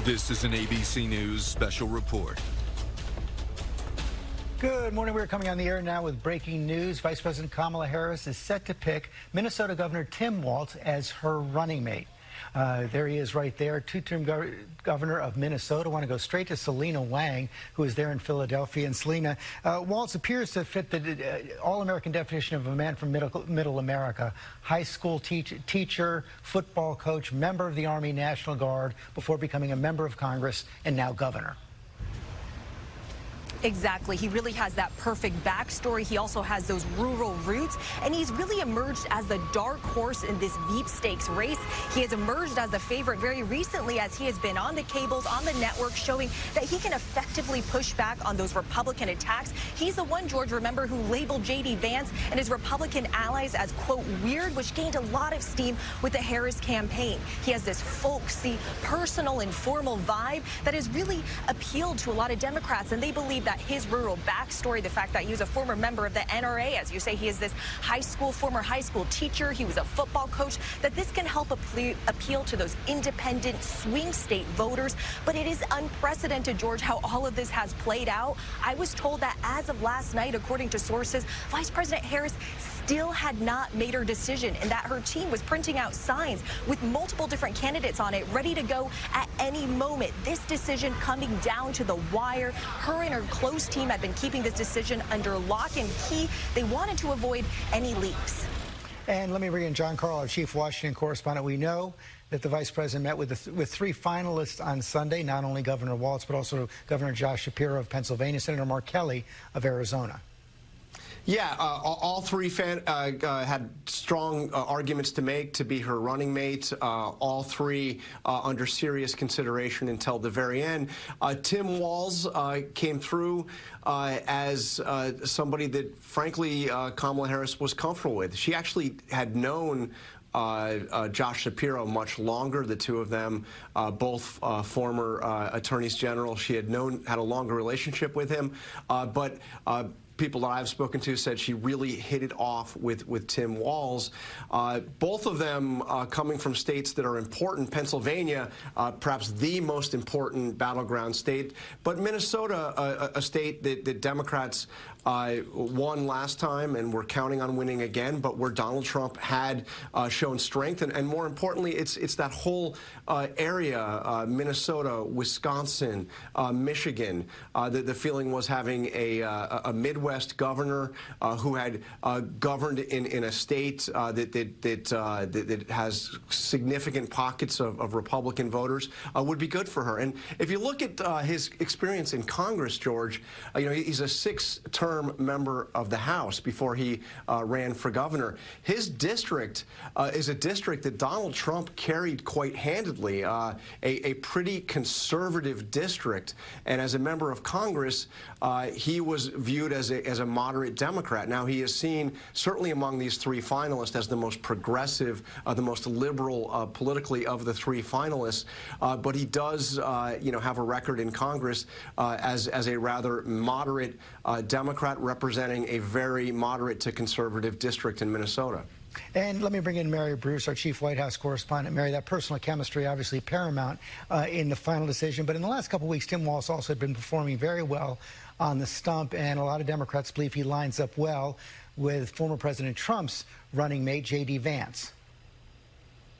This is an ABC News special report. Good morning. We're coming on the air now with breaking news. Vice President Kamala Harris is set to pick Minnesota Governor Tim Walz as her running mate. There he is right there, two-term governor of Minnesota. I want to go straight to Selena Wang, who is there in Philadelphia. And Selena, Walz appears to fit the all-American definition of a man from middle America. High school teacher, football coach, member of the Army National Guard before becoming a member of Congress and now governor. Exactly. He really has that perfect backstory. He also has those rural roots, and he's really emerged as the dark horse in this Veep Stakes race. He has emerged as the favorite very recently as he has been on the cables, on the network, showing that he can effectively push back on those Republican attacks. He's the one, George, remember, who labeled J.D. Vance and his Republican allies as, quote, weird, which gained a lot of steam with the Harris campaign. He has this folksy, personal, informal vibe that has really appealed to a lot of Democrats, and they believe that his rural backstory, the fact that he was a former member of the NRA, as you say, he is this former high school teacher, he was a football coach, that this can help appeal to those independent swing state voters. But it is unprecedented, George, how all of this has played out. I was told that as of last night, according to sources, Vice President Harris still had not made her decision, and that her team was printing out signs with multiple different candidates on it, ready to go at any moment. This decision coming down to the wire. Her and her close team had been keeping this decision under lock and key. They wanted to avoid any leaks. And let me bring in John Carl, our chief Washington correspondent. We know that the vice president met with three finalists on Sunday, not only Governor Walz, but also Governor Josh Shapiro of Pennsylvania, Senator Mark Kelly of Arizona. Yeah, all three had strong arguments to make to be her running mate. All three under serious consideration until the very end. Tim Walz came through as somebody that, frankly, Kamala Harris was comfortable with. She actually had known Josh Shapiro much longer. The two of them, both former attorneys general. She had had a longer relationship with him, but people that I've spoken to said she really hit it off with Tim Walz. Both of them coming from states that are important. Pennsylvania, perhaps the most important battleground state, but Minnesota, a state that Democrats won last time and were counting on winning again, but where Donald Trump had shown strength. And more importantly, it's that whole area, Minnesota, Wisconsin, Michigan. The feeling was having a Midwest governor who had governed in a state that has significant pockets of Republican voters would be good for her. And if you look at his experience in Congress, George, he's a six-term member of the House before he ran for governor. His district is a district that Donald Trump carried quite handedly, a pretty conservative district. And as a member of Congress, he was viewed as a moderate Democrat. Now, he is seen, certainly among these three finalists, as the most progressive, the most liberal politically of the three finalists. But he does, have a record in Congress as a rather moderate Democrat representing a very moderate to conservative district in Minnesota. And let me bring in Mary Bruce, our chief White House correspondent. Mary, that personal chemistry obviously paramount in the final decision. But in the last couple of weeks, Tim Walz also had been performing very well on the stump, and a lot of Democrats believe he lines up well with former President Trump's running mate, J.D. Vance.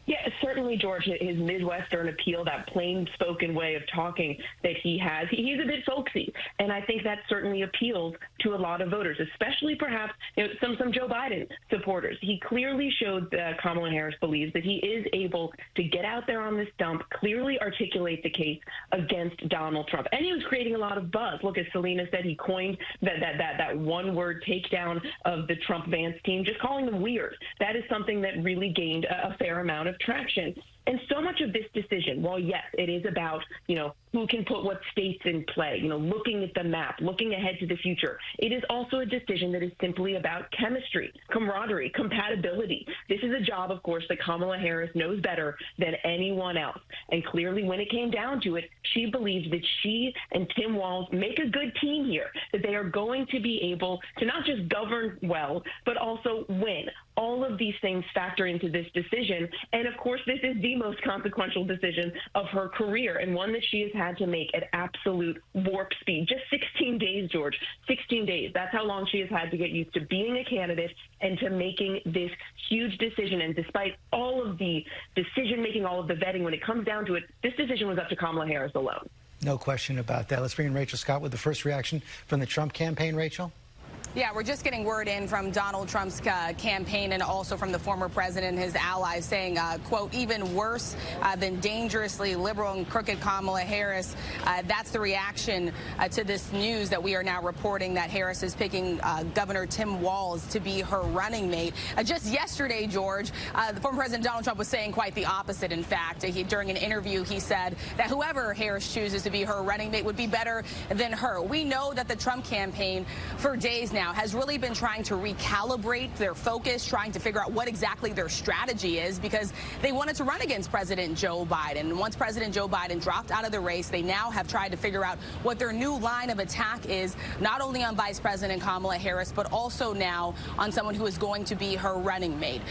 Yeah, certainly, George, his Midwestern appeal, that plain-spoken way of talking that he has, he's a bit folksy. And I think that certainly appeals to a lot of voters, especially perhaps some Joe Biden supporters. He clearly showed that Kamala Harris believes that he is able to get out there on this stump, clearly articulate the case against Donald Trump. And he was creating a lot of buzz. Look, as Selena said, he coined that one-word takedown of the Trump-Vance team, just calling them weird. That is something that really gained a fair amount of traction. And so much of this decision, while yes, it is about, who can put what states in play, looking at the map, looking ahead to the future, it is also a decision that is simply about chemistry, camaraderie, compatibility. This is a job, of course, that Kamala Harris knows better than anyone else. And clearly, when it came down to it, she believes that she and Tim Walz make a good team here, that they are going to be able to not just govern well, but also win. All of these things factor into this decision. And of course, this is the most consequential decision of her career, and one that she has had to make at absolute warp speed. Just 16 days, George, 16 days. That's how long she has had to get used to being a candidate and to making this huge decision. And despite all of the decision-making, all of the vetting, when it comes down to it, this decision was up to Kamala Harris alone. No question about that. Let's bring in Rachel Scott with the first reaction from the Trump campaign. Rachel? Yeah, we're just getting word in from Donald Trump's campaign and also from the former president and his allies saying, quote, even worse than dangerously liberal and crooked Kamala Harris. That's the reaction to this news that we are now reporting, that Harris is picking Governor Tim Walz to be her running mate. Just yesterday, George, the former president Donald Trump was saying quite the opposite. In fact, during an interview, he said that whoever Harris chooses to be her running mate would be better than her. We know that the Trump campaign for days now has really been trying to recalibrate their focus, trying to figure out what exactly their strategy is, because they wanted to run against President Joe Biden. And once President Joe Biden dropped out of the race, they now have tried to figure out what their new line of attack is, not only on Vice President Kamala Harris, but also now on someone who is going to be her running mate.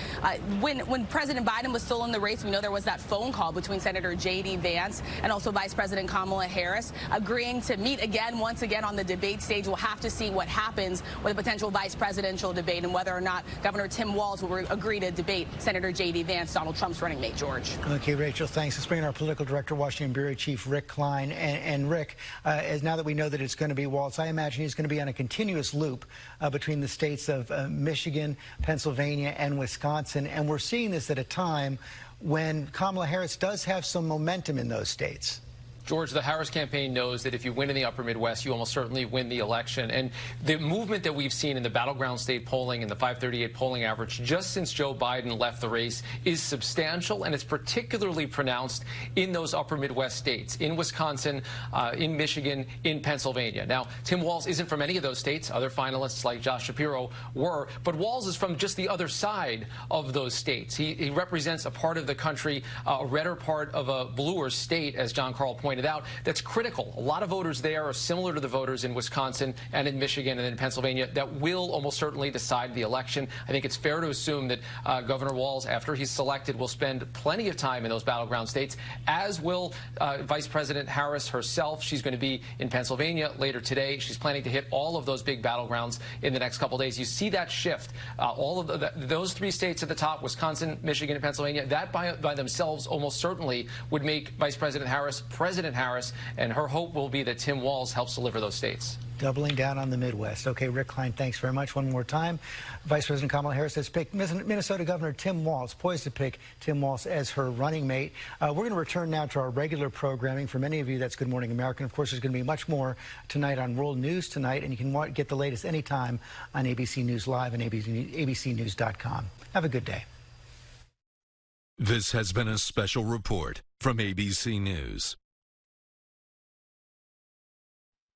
When President Biden was still in the race, we know there was that phone call between Senator J.D. Vance and also Vice President Kamala Harris agreeing to meet again, once again, on the debate stage. We'll have to see what happens with a potential vice presidential debate and whether or not Governor Tim Walz will agree to debate Senator J.D. Vance, Donald Trump's running mate. George. Okay, Rachel, thanks. Let's bring in our political director, Washington Bureau Chief Rick Klein. And Rick, now that we know that it's going to be Walz, I imagine he's going to be on a continuous loop between the states of Michigan, Pennsylvania, and Wisconsin. And we're seeing this at a time when Kamala Harris does have some momentum in those states. George, the Harris campaign knows that if you win in the upper Midwest, you almost certainly win the election. And the movement that we've seen in the battleground state polling and the 538 polling average just since Joe Biden left the race is substantial, and it's particularly pronounced in those upper Midwest states, in Wisconsin, in Michigan, in Pennsylvania. Now, Tim Walz isn't from any of those states. Other finalists like Josh Shapiro were. But Walz is from just the other side of those states. He represents a part of the country, a redder part of a bluer state, as John Carl pointed out, that's critical. A lot of voters there are similar to the voters in Wisconsin and in Michigan and in Pennsylvania that will almost certainly decide the election. I think it's fair to assume that Governor Walz, after he's selected, will spend plenty of time in those battleground states, as will Vice President Harris herself. She's going to be in Pennsylvania later today. She's planning to hit all of those big battlegrounds in the next couple of days. You see that shift. All of those three states at the top, Wisconsin, Michigan, and Pennsylvania, that by themselves almost certainly would make Vice President Harris President Harris, and her hope will be that Tim Walz helps deliver those states. Doubling down on the Midwest. Okay, Rick Klein, thanks very much. One more time. Vice President Kamala Harris has picked Minnesota Governor Tim Walz, poised to pick Tim Walz as her running mate. We're going to return now to our regular programming. For many of you, that's Good Morning America. Of course, there's going to be much more tonight on World News Tonight, and you can get the latest anytime on ABC News Live and abcnews.com. Have a good day. This has been a special report from ABC News.